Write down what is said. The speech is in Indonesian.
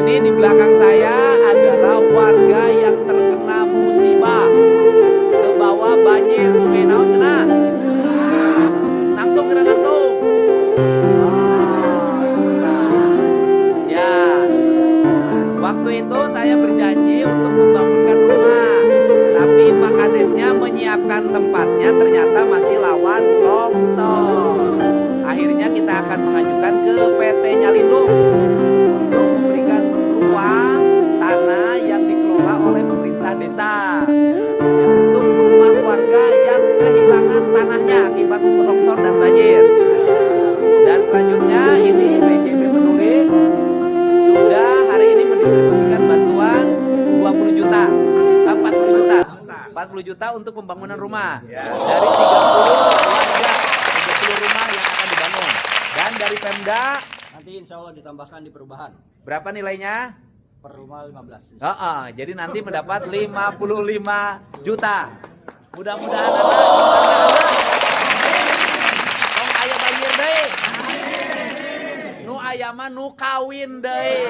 Ini di belakang saya adalah warga yang terkena musibah ke bawah banjir Sungai Naon cenah. Nangtung kena nangtung. Ya, waktu itu saya berjanji untuk membangunkan rumah, tapi Pak Kadesnya menyiapkan tempatnya ternyata masih lawan longsor. Akhirnya kita akan mengajukan ke PT Nyalindung untuk memberikan ruang tanah yang dikelola oleh pemerintah desa ya, untuk rumah warga yang kehilangan tanahnya akibat longsor dan banjir. Dan selanjutnya ini BJB Peduli sudah hari ini mendistribusikan bantuan 20 juta, 40 juta, 40 juta untuk pembangunan rumah dari 30 warga, 30 rumah yang akan dibangun. Dan dari Pemda nanti insya Allah ditambahkan di perubahan. berapa nilainya? Per rumah 15. Jadi nanti mendapat 55 juta. Mudah-mudahan anak tong aya banjir deui. Nu aya mah nu kawin deui.